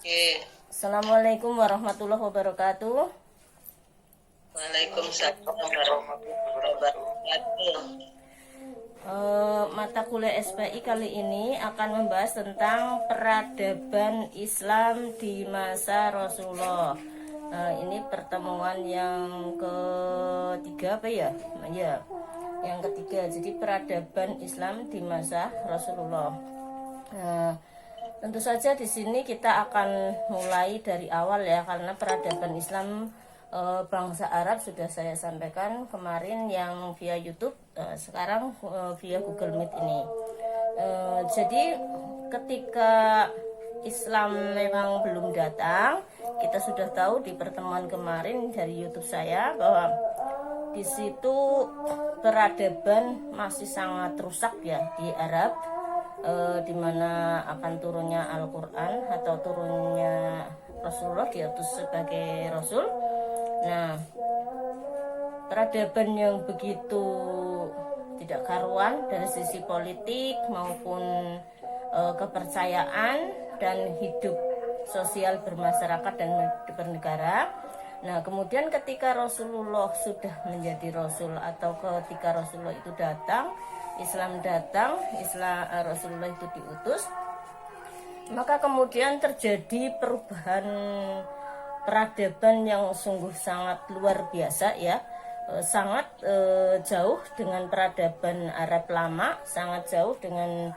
Oke. Assalamualaikum warahmatullahi wabarakatuh. Waalaikumsalam warahmatullahi wabarakatuh. Mata kuliah SPI kali ini akan membahas tentang peradaban Islam di masa Rasulullah. Ini pertemuan yang ketiga apa ya? Ya, yang ketiga. Jadi peradaban Islam di masa Rasulullah. Tentu saja di sini kita akan mulai dari awal ya, karena peradaban Islam bangsa Arab sudah saya sampaikan kemarin yang via YouTube, sekarang via Google Meet ini. Jadi ketika Islam memang belum datang, kita sudah tahu di pertemuan kemarin dari YouTube saya bahwa di situ peradaban masih sangat rusak ya di Arab, di mana akan turunnya Al-Quran atau turunnya Rasulullah diutus sebagai Rasul. Nah, peradaban yang begitu tidak karuan dari sisi politik maupun kepercayaan dan hidup sosial bermasyarakat dan bernegara. Nah, kemudian ketika Rasulullah sudah menjadi Rasul atau ketika Rasulullah itu datang, Rasulullah itu diutus, maka kemudian terjadi perubahan peradaban yang sungguh sangat luar biasa ya, sangat jauh dengan peradaban Arab lama, sangat jauh dengan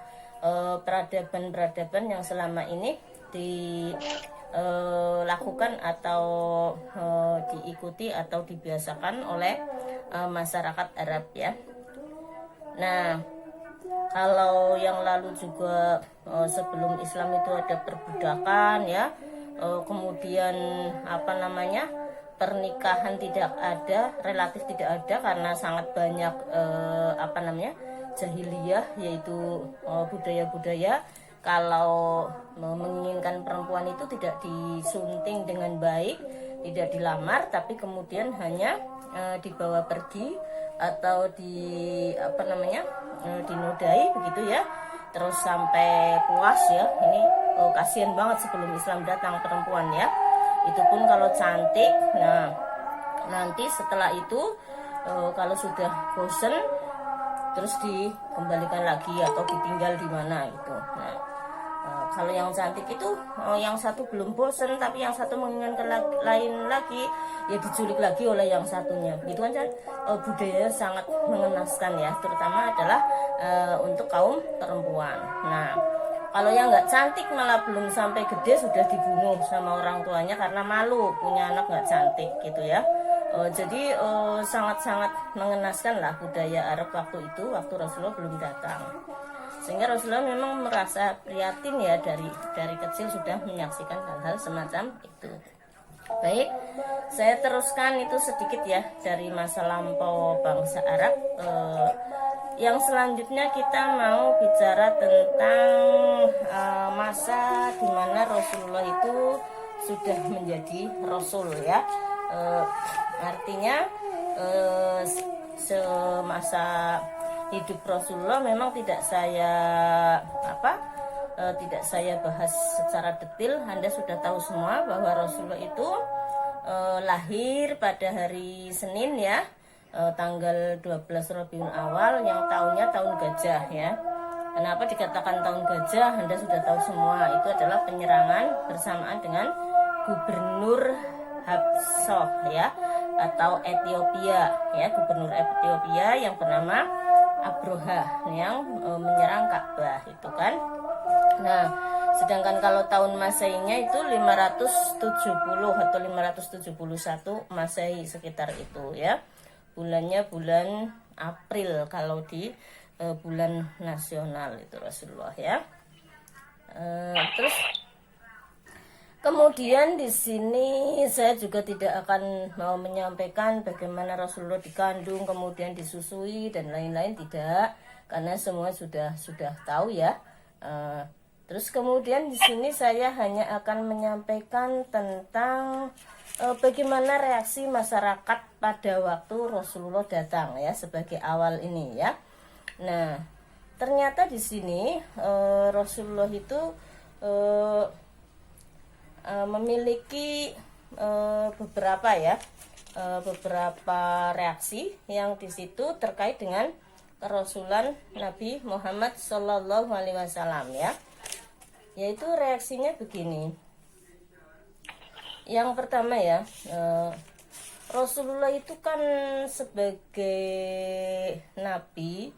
peradaban-peradaban yang selama ini dilakukan atau diikuti atau dibiasakan oleh masyarakat Arab ya. Nah, kalau yang lalu juga sebelum Islam itu ada perbudakan ya, kemudian pernikahan tidak ada, relatif tidak ada karena sangat banyak jahiliyah, yaitu budaya-budaya kalau menginginkan perempuan itu tidak disunting dengan baik, tidak dilamar, tapi kemudian hanya dibawa pergi atau dinodai begitu ya, terus sampai puas ya. Ini kasihan banget sebelum Islam datang perempuan ya, itu pun kalau cantik. Nah, nanti setelah itu kalau sudah bosen terus dikembalikan lagi atau ditinggal di mana itu. Nah, kalau yang cantik itu yang satu belum bosen tapi yang satu menginginkan lain lagi, ya diculik lagi oleh yang satunya. Begitu kan, budayanya sangat mengenaskan ya, terutama adalah untuk kaum perempuan. Nah, kalau yang nggak cantik malah belum sampai gede sudah dibunuh sama orang tuanya karena malu punya anak nggak cantik gitu ya. Jadi sangat-sangat mengenaskan lah budaya Arab waktu itu, waktu Rasulullah belum datang. Sehingga Rasulullah memang merasa prihatin ya, dari kecil sudah menyaksikan hal-hal semacam itu. Baik, saya teruskan itu sedikit ya dari masa lampau bangsa Arab. Yang selanjutnya kita mau bicara tentang masa di mana Rasulullah itu sudah menjadi Rasul ya. Artinya semasa hidup Rasulullah memang tidak saya bahas secara detail. Anda sudah tahu semua bahwa Rasulullah itu lahir pada hari Senin ya, tanggal 12 Rabiul Awal, yang tahunnya tahun gajah ya. Kenapa dikatakan tahun gajah? Anda sudah tahu semua. Itu adalah penyerangan bersamaan dengan gubernur Habsah ya, atau Ethiopia ya, gubernur Ethiopia yang bernama Abroha yang menyerang Ka'bah itu kan. Nah, sedangkan kalau tahun Masehinya itu 570 atau 571 Masehi sekitar itu ya. Bulannya bulan April kalau di bulan nasional itu Rasulullah ya. Terus kemudian di sini saya juga tidak akan mau menyampaikan bagaimana Rasulullah dikandung, kemudian disusui dan lain-lain, tidak, karena semua sudah tahu ya. Terus kemudian di sini saya hanya akan menyampaikan tentang bagaimana reaksi masyarakat pada waktu Rasulullah datang ya, sebagai awal ini ya. Nah, ternyata di sini Rasulullah itu memiliki beberapa reaksi yang di situ terkait dengan kerasulan Nabi Muhammad Shallallahu Alaihi Wasallam ya, yaitu reaksinya begini. Yang pertama ya, Rasulullah itu kan sebagai nabi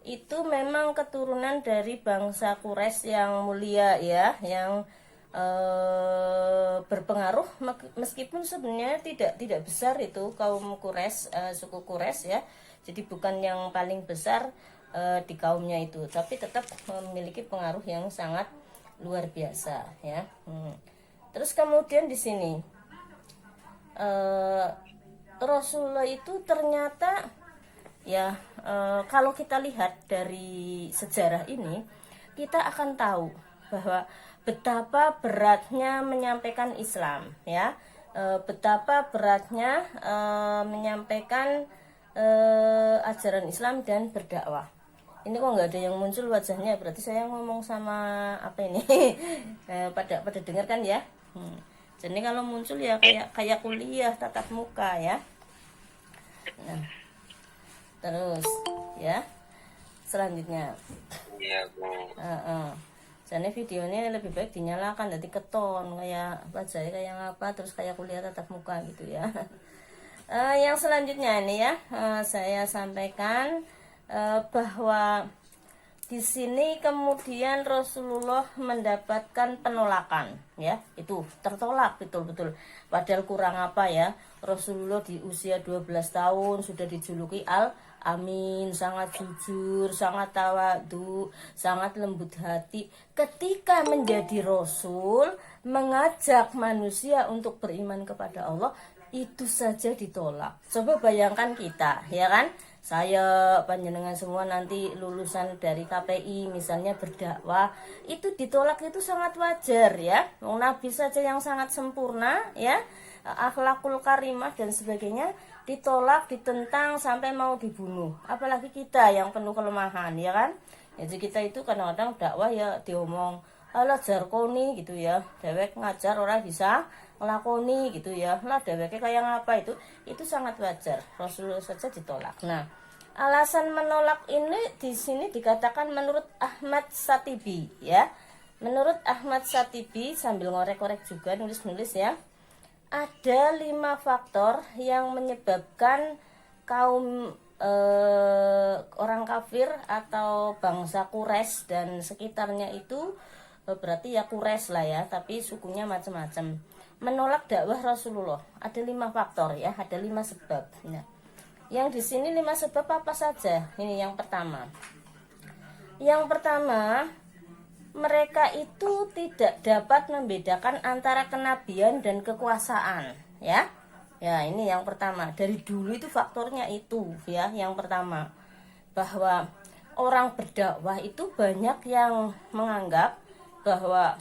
itu memang keturunan dari bangsa Quraisy yang mulia ya, yang berpengaruh, meskipun sebenarnya tidak besar itu kaum Quraisy, suku Quraisy ya. Jadi bukan yang paling besar di kaumnya itu, tapi tetap memiliki pengaruh yang sangat luar biasa ya. Terus kemudian di sini Rasulullah itu ternyata ya, kalau kita lihat dari sejarah ini, kita akan tahu bahwa betapa beratnya menyampaikan Islam ya, betapa beratnya menyampaikan ajaran Islam dan berdakwah. Ini kok nggak ada yang muncul wajahnya, berarti saya ngomong sama apa ini? pada dengar kan ya. Jadi kalau muncul ya kayak kuliah tatap muka ya. Nah, terus ya selanjutnya. Iya Bu. Jadi videonya lebih baik dinyalakan, jadi keton kayak wajah kayak apa, terus kayak kuliah tatap muka gitu ya. Yang selanjutnya ini ya, saya sampaikan bahwa di sini kemudian Rasulullah mendapatkan penolakan ya, itu tertolak betul-betul. Padahal kurang apa ya, Rasulullah di usia 12 tahun sudah dijuluki Al-Amin, sangat jujur, sangat tawadu, sangat lembut hati. Ketika menjadi Rasul, mengajak manusia untuk beriman kepada Allah, itu saja ditolak. Coba bayangkan kita ya kan, saya panjenengan semua nanti lulusan dari KPI misalnya berdakwah, itu ditolak itu sangat wajar ya. Nabi saja yang sangat sempurna ya, akhlakul karimah dan sebagainya ditolak, ditentang sampai mau dibunuh. Apalagi kita yang penuh kelemahan ya kan. Jadi kita itu kadang-kadang dakwah ya diomong ala jarkoni gitu ya, dewek ngajar orang bisa ngelakoni gitu ya, lah deweknya kayak ngapa, itu sangat wajar. Rasulullah saja ditolak. Nah, alasan menolak ini di sini dikatakan menurut Ahmad Satibi ya. Menurut Ahmad Satibi, sambil ngorek-ngorek juga nulis-nulis ya, ada 5 faktor yang menyebabkan kaum orang kafir atau bangsa Quraisy dan sekitarnya itu, berarti ya Quraisy lah ya, tapi sukunya macam-macam, menolak dakwah Rasulullah. Ada 5 faktor ya, ada 5 sebab. Nah, yang di sini 5 sebab apa saja? Ini yang pertama. Yang pertama, mereka itu tidak dapat membedakan antara kenabian dan kekuasaan, ya. Ya, ini yang pertama. Dari dulu itu faktornya itu, ya. Yang pertama, bahwa orang berdakwah itu banyak yang menganggap bahwa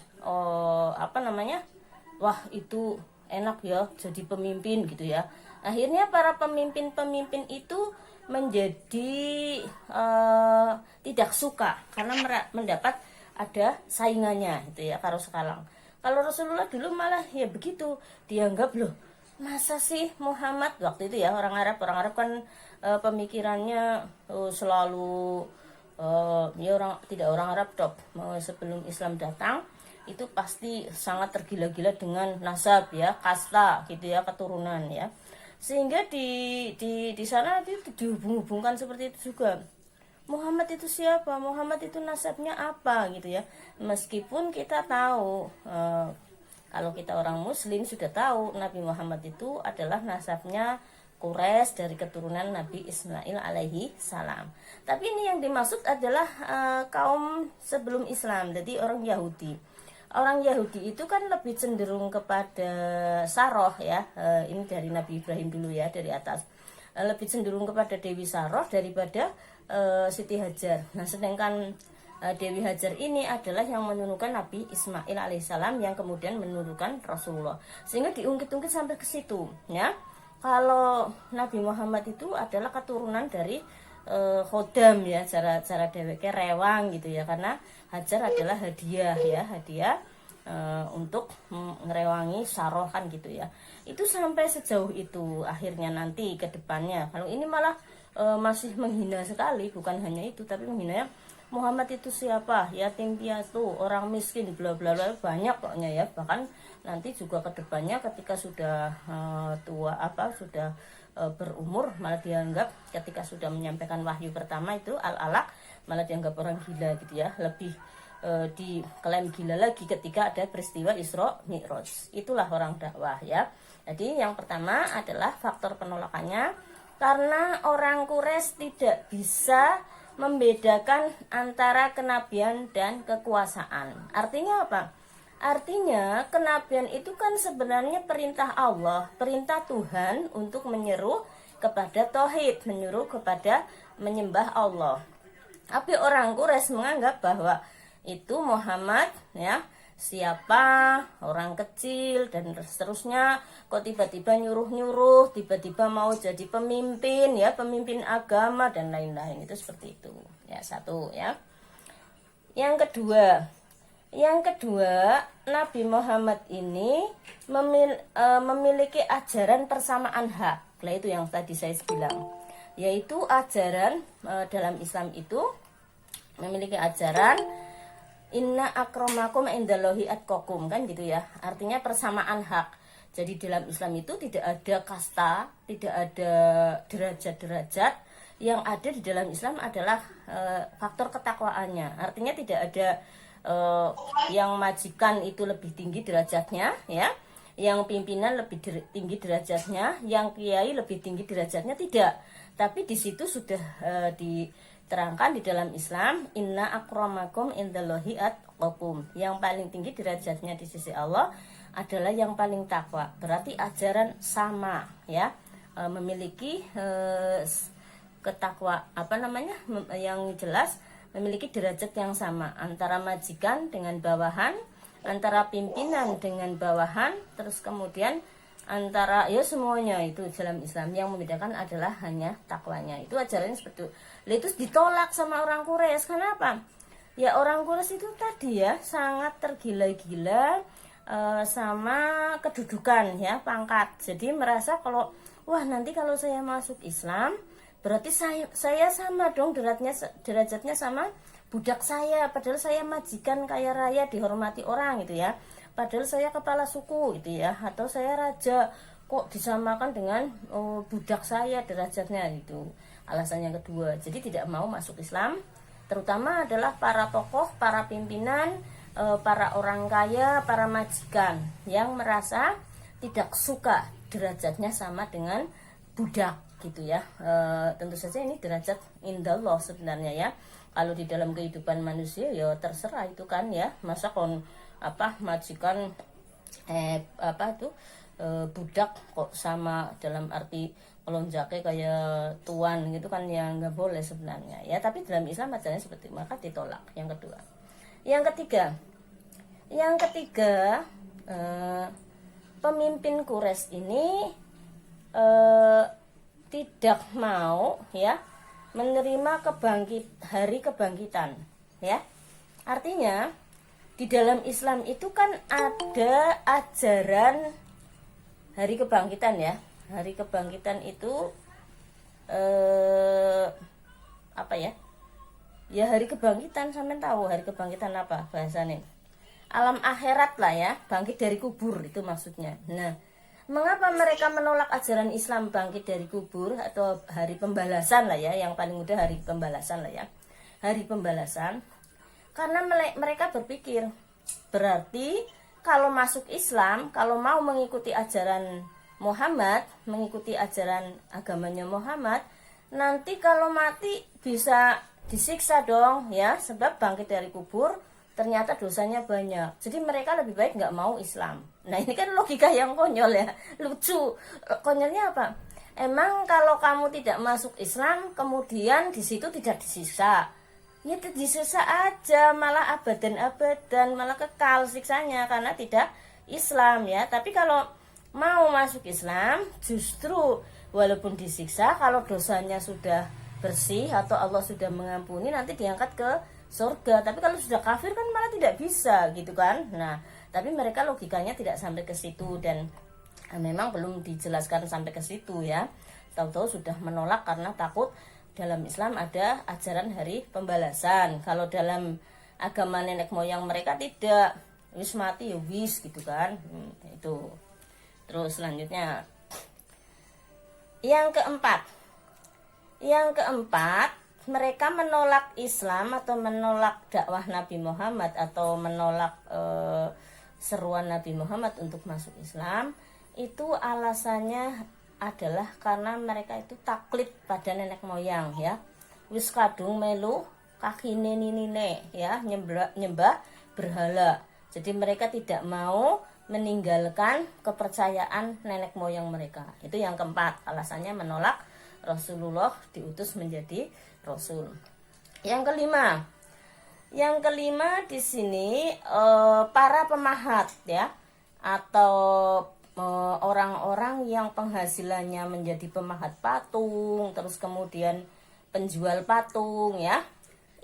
wah itu enak ya jadi pemimpin gitu ya. Akhirnya para pemimpin-pemimpin itu menjadi tidak suka karena mendapat ada saingannya gitu ya karo sekarang. Kalau Rasulullah dulu malah ya begitu, dianggap loh, masa sih Muhammad, waktu itu ya orang Arab kan pemikirannya selalu ya orang Arab top sebelum Islam datang itu pasti sangat tergila-gila dengan nasab ya, kasta gitu ya, keturunan ya. Sehingga di sana itu dihubung-hubungkan seperti itu juga. Muhammad itu siapa? Muhammad itu nasabnya apa gitu ya. Meskipun kita tahu kalau kita orang muslim sudah tahu Nabi Muhammad itu adalah nasabnya Quraisy dari keturunan Nabi Ismail alaihi salam. Tapi ini yang dimaksud adalah kaum sebelum Islam, jadi orang Yahudi. Orang Yahudi itu kan lebih cenderung kepada Saroh ya, ini dari Nabi Ibrahim dulu ya, dari atas, lebih cenderung kepada Dewi Saroh daripada Siti Hajar. Nah, sedangkan Dewi Hajar ini adalah yang menurunkan Nabi Ismail alaihissalam yang kemudian menurunkan Rasulullah, sehingga diungkit-ungkit sampai ke situ ya. Kalau Nabi Muhammad itu adalah keturunan dari Khodam ya, cara deweknya rewang gitu ya, karena Hajar adalah hadiah ya, hadiah untuk ngerewangi saroh kan gitu ya. Itu sampai sejauh itu akhirnya nanti ke depannya. Kalau ini malah masih menghina sekali, bukan hanya itu tapi menghina Muhammad itu siapa, yatim piatu, orang miskin, bla bla bla, banyak pokoknya ya. Bahkan nanti juga ke depannya ketika sudah tua sudah berumur, malah dianggap ketika sudah menyampaikan wahyu pertama itu al-alaq, malah dianggap orang gila gitu ya. Lebih diklaim gila lagi ketika ada peristiwa Isra Mi'raj. Itulah orang dakwah ya. Jadi yang pertama adalah faktor penolakannya karena orang Quraisy tidak bisa membedakan antara kenabian dan kekuasaan. Artinya apa? Artinya kenabian itu kan sebenarnya perintah Allah, perintah Tuhan untuk menyeru kepada tauhid, menyuruh kepada menyembah Allah. Tapi orang Quraisy menganggap bahwa itu Muhammad ya, siapa, orang kecil dan seterusnya, kok tiba-tiba nyuruh-nyuruh, tiba-tiba mau jadi pemimpin ya, pemimpin agama dan lain-lain. Itu seperti itu ya, satu ya. Yang kedua, Nabi Muhammad ini memiliki ajaran persamaan hak. Nah itu yang tadi saya bilang, yaitu ajaran dalam Islam itu memiliki ajaran inna akramakum indallahi atqakum, kan gitu ya. Artinya persamaan hak. Jadi dalam Islam itu tidak ada kasta, tidak ada derajat-derajat. Yang ada di dalam Islam adalah faktor ketakwaannya. Artinya tidak ada yang majikan itu lebih tinggi derajatnya ya, yang pimpinan lebih tinggi derajatnya, yang kiai lebih tinggi derajatnya, tidak. Tapi di situ sudah diterangkan di dalam Islam, inna akramakum indallahi atqakum. Yang paling tinggi derajatnya di sisi Allah adalah yang paling takwa. Berarti ajaran sama ya, memiliki ketakwa yang jelas, memiliki derajat yang sama antara majikan dengan bawahan, antara pimpinan dengan bawahan, terus kemudian antara ya semuanya itu dalam Islam. Yang membedakan adalah hanya takwanya. Itu ajarannya seperti itu. Itu ditolak sama orang Quraisy. Kenapa? Ya orang Quraisy itu tadi ya sangat tergila-gila sama kedudukan ya, pangkat. Jadi merasa kalau wah nanti kalau saya masuk Islam berarti saya sama dong derajatnya sama budak saya, padahal saya majikan kaya raya dihormati orang gitu ya, padahal saya kepala suku gitu ya, atau saya raja, kok disamakan dengan budak saya derajatnya gitu. Alasan yang kedua, jadi tidak mau masuk Islam terutama adalah para tokoh, para pimpinan, para orang kaya, para majikan yang merasa tidak suka derajatnya sama dengan budak gitu ya. Tentu saja ini derajat indallah sebenarnya ya. Kalau di dalam kehidupan manusia ya terserah itu kan ya, masa majikan budak kok sama dalam arti melonjaknya kayak tuan gitu kan, ya nggak boleh sebenarnya ya. Tapi dalam Islam ajarannya seperti itu, maka ditolak. Yang kedua, yang ketiga pemimpin Quraisy ini tidak mau ya menerima hari kebangkitan ya. Artinya di dalam Islam itu kan ada ajaran hari kebangkitan ya. Hari kebangkitan itu ya hari kebangkitan, sampean tahu hari kebangkitan apa bahasanya? Alam akhirat lah ya, bangkit dari kubur itu maksudnya. Nah, mengapa mereka menolak ajaran Islam bangkit dari kubur atau hari pembalasan lah ya, yang paling mudah hari pembalasan lah ya. Hari pembalasan. Karena mereka berpikir, berarti kalau masuk Islam, kalau mau mengikuti ajaran Muhammad, mengikuti ajaran agamanya Muhammad, nanti kalau mati bisa disiksa dong ya, sebab bangkit dari kubur ternyata dosanya banyak. Jadi mereka lebih baik nggak mau Islam. Nah ini kan logika yang konyol ya, lucu. Konyolnya apa? Emang kalau kamu tidak masuk Islam, kemudian di situ tidak disiksa, ya disiksa aja, malah abadan, malah kekal siksanya karena tidak Islam ya. Tapi kalau mau masuk Islam, justru walaupun disiksa, kalau dosanya sudah bersih atau Allah sudah mengampuni, nanti diangkat ke surga. Tapi kalau sudah kafir kan malah tidak bisa gitu kan. Nah, Tapi mereka logikanya tidak sampai ke situ, dan memang belum dijelaskan sampai ke situ ya. Tahu-tahu sudah menolak karena takut dalam Islam ada ajaran hari pembalasan. Kalau dalam agama nenek moyang mereka tidak, wis mati ya wis gitu kan. Itu. Terus selanjutnya yang keempat, mereka menolak Islam atau menolak dakwah Nabi Muhammad atau menolak seruan Nabi Muhammad untuk masuk Islam. Itu alasannya adalah karena mereka itu taklid pada nenek moyang ya. Wis kadung melu kakine ninine ya, nyembah berhala. Jadi mereka tidak mau meninggalkan kepercayaan nenek moyang mereka. Itu yang keempat, alasannya menolak Rasulullah diutus menjadi Rasul. Yang kelima di sini para pemahat ya, atau orang-orang yang penghasilannya menjadi pemahat patung, terus kemudian penjual patung ya,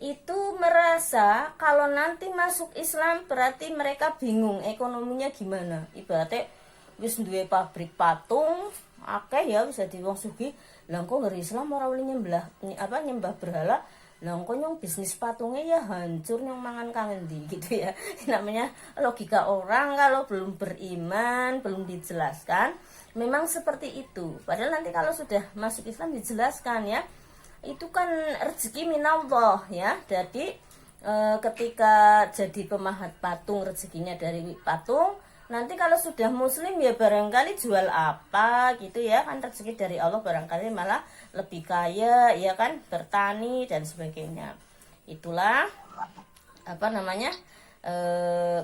itu merasa kalau nanti masuk Islam berarti mereka bingung ekonominya gimana. Ibaratnya wis duwe pabrik patung akeh ya, bisa di wong sugih, lah kok ngeri Islam ora oleh nyembah berhala, lah kok nyong bisnis patungnya ya hancur, nyong mangan kangen di gitu ya. Namanya logika orang kalau belum beriman, belum dijelaskan, memang seperti itu. Padahal nanti kalau sudah masuk Islam dijelaskan ya, itu kan rezeki minallah ya. Jadi ketika jadi pemahat patung rezekinya dari patung, nanti kalau sudah muslim ya barangkali jual apa gitu ya, kan rezeki dari Allah, barangkali malah lebih kaya ya kan, bertani dan sebagainya. Itulah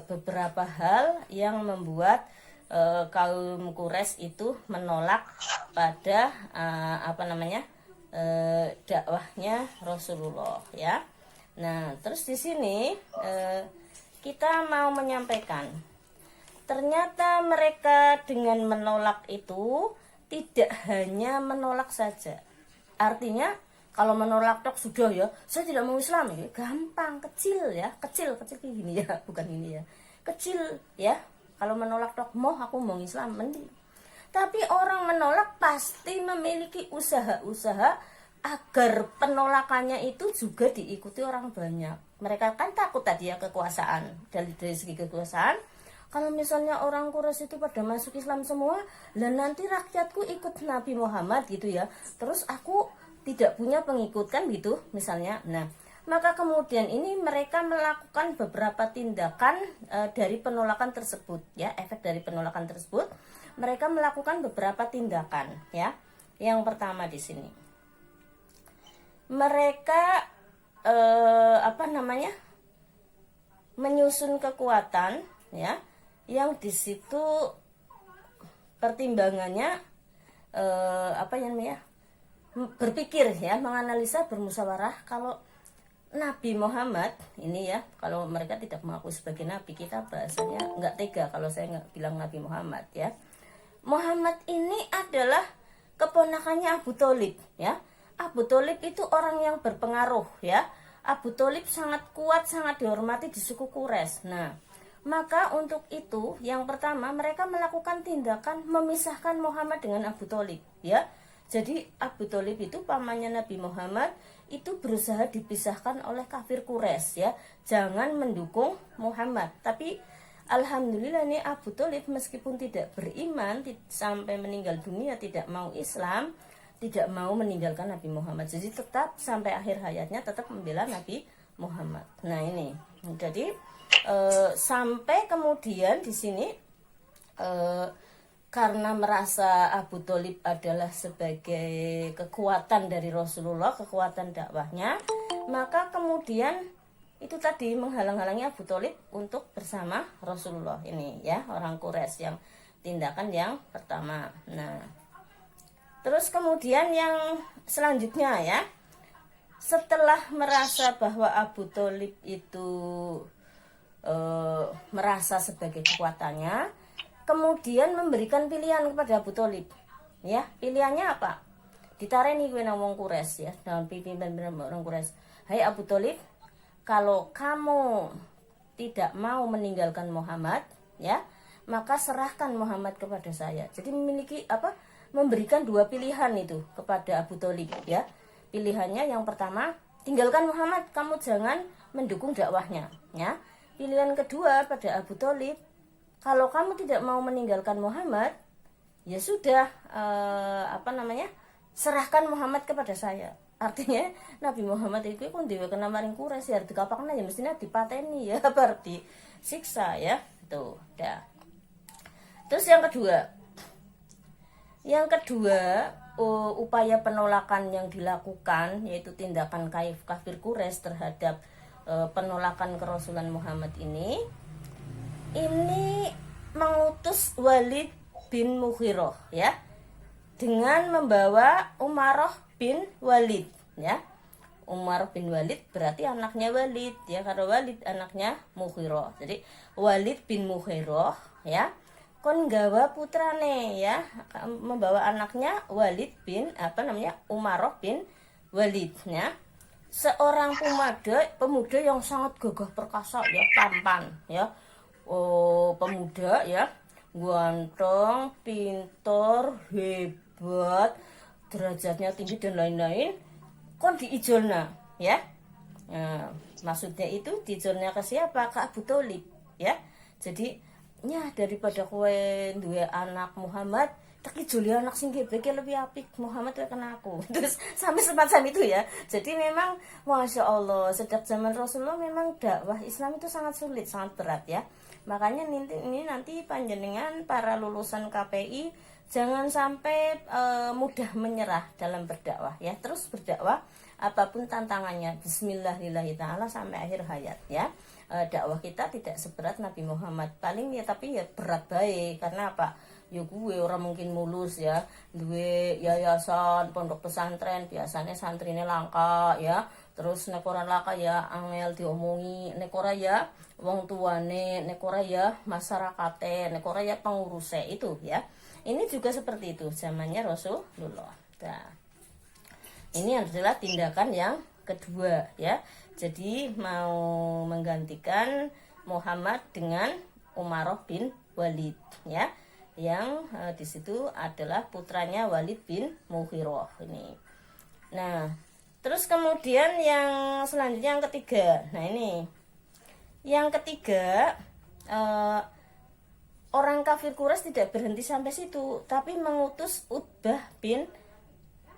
beberapa hal yang membuat kaum Quraisy itu menolak pada dakwahnya Rasulullah ya. Nah, terus di sini kita mau menyampaikan, ternyata mereka dengan menolak itu tidak hanya menolak saja. Artinya kalau menolak tok sudah ya, saya tidak mau Islam ya, gampang, kecil kayak gini ya, bukan ini ya, kecil ya. Kalau menolak tok aku mau Islam mending. Tapi orang menolak pasti memiliki usaha-usaha agar penolakannya itu juga diikuti orang banyak. Mereka kan takut tadi ya kekuasaan. Dari segi kekuasaan, kalau misalnya orang Quraisy itu pada masuk Islam semua, dan nanti rakyatku ikut Nabi Muhammad gitu ya, terus aku tidak punya pengikut kan gitu misalnya. Nah, maka kemudian ini mereka melakukan beberapa tindakan dari penolakan tersebut ya. Efek dari penolakan tersebut, mereka melakukan beberapa tindakan ya. Yang pertama di sini, mereka menyusun kekuatan ya, yang di situ pertimbangannya berpikir ya, menganalisa, bermusyawarah. Kalau Nabi Muhammad ini ya, kalau mereka tidak mengaku sebagai nabi, kita bahasanya nggak tega kalau saya nggak bilang Nabi Muhammad ya. Muhammad ini adalah keponakannya Abu Thalib ya. Abu Thalib itu orang yang berpengaruh ya. Abu Thalib sangat kuat, sangat dihormati di suku Quraisy. Nah, maka untuk itu yang pertama mereka melakukan tindakan memisahkan Muhammad dengan Abu Thalib ya. Jadi Abu Thalib itu pamannya Nabi Muhammad, itu berusaha dipisahkan oleh kafir Quraisy ya. Jangan mendukung Muhammad. Tapi alhamdulillah nih Abu Thalib meskipun tidak beriman sampai meninggal dunia, tidak mau Islam, tidak mau meninggalkan Nabi Muhammad. Jadi tetap sampai akhir hayatnya tetap membela Nabi Muhammad. Nah ini, jadi sampai kemudian di sini karena merasa Abu Thalib adalah sebagai kekuatan dari Rasulullah, kekuatan dakwahnya, maka kemudian itu tadi menghalang-halangi Abu Thalib untuk bersama Rasulullah ini ya, orang Quraisy yang tindakan yang pertama. Nah, terus kemudian yang selanjutnya ya, setelah merasa bahwa Abu Thalib itu merasa sebagai kekuatannya, kemudian memberikan pilihan kepada Abu Thalib ya. Pilihannya apa? Ditareni kowe nang wong Quraisy ya, dalam pimpinan orang Quraisy. Hai Abu Thalib, kalau kamu tidak mau meninggalkan Muhammad, ya, maka serahkan Muhammad kepada saya. Jadi memiliki memberikan dua pilihan itu kepada Abu Thalib, ya. Pilihannya yang pertama, tinggalkan Muhammad, kamu jangan mendukung dakwahnya, ya. Pilihan kedua pada Abu Thalib, kalau kamu tidak mau meninggalkan Muhammad, ya sudah, serahkan Muhammad kepada saya. Artinya Nabi Muhammad itu kan dewe kena maring Quraisy ya dikapakna ya mestinya dipateni ya, berarti siksa ya. Tuh, dah. Terus yang kedua, upaya penolakan yang dilakukan yaitu tindakan kafir Quraisy terhadap penolakan kerasulan Muhammad ini mengutus Walid bin Mughirah, ya, dengan membawa Umarah bin Walid, ya. Umar bin Walid berarti anaknya Walid, ya, karena Walid anaknya Mughirah. Jadi Walid bin Mughirah, ya, kon gawa putrane, ya, membawa anaknya Walid bin Umarah bin Walid, ya. Seorang pemuda yang sangat gagah perkasa, ya, tampan, ya. Pemuda, ya, ganteng, pintar, hebat, derajatnya tinggi dan lain-lain, kon diijolna, ya. Nah, maksudnya itu diijolna ke siapa? Ke Abu Thalib, ya. Jadi ya daripada kowe duwe anak Muhammad, tak ijoli anak sing gebeke lebih apik, Muhammad wae kena aku. Terus sampai semacam itu, ya. Jadi memang Masya Allah, sejak zaman Rasulullah memang dakwah Islam itu sangat sulit, sangat berat, ya. Makanya ini nanti panjenengan para lulusan KPI jangan sampai mudah menyerah dalam berdakwah, ya. Terus berdakwah apapun tantangannya, bismillahirrahmanirrahim ta'ala sampai akhir hayat, ya. Dakwah kita tidak seberat Nabi Muhammad paling, ya, tapi ya berat baik. Karena apa? Ya gue orang mungkin mulus, ya, duwe yayasan pondok pesantren, biasanya santrine langka, ya. Terus nekora laka, ya, angel diomongi, nekora, ya, wong tuane, nekora, ya, masyarakate, nekora, ya, pengurusnya itu, ya. Ini juga seperti itu zamannya Rasulullah. Nah, ini adalah tindakan yang kedua, ya. Jadi mau menggantikan Muhammad dengan Umarah bin Walid, ya. Yang di situ adalah putranya Walid bin Mughirah ini. Nah, terus kemudian yang selanjutnya yang ketiga. Nah, ini yang ketiga, orang kafir Quraisy tidak berhenti sampai situ, tapi mengutus Utbah bin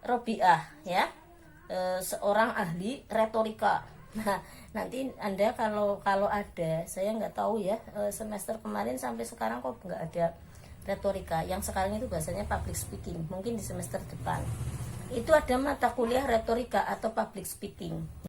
Rabi'ah, ya, seorang ahli retorika. Nah, nanti Anda kalau ada, saya nggak tahu, ya, semester kemarin sampai sekarang kok nggak ada retorika. Yang sekarang itu bahasanya public speaking. Mungkin di semester depan itu ada mata kuliah retorika atau public speaking.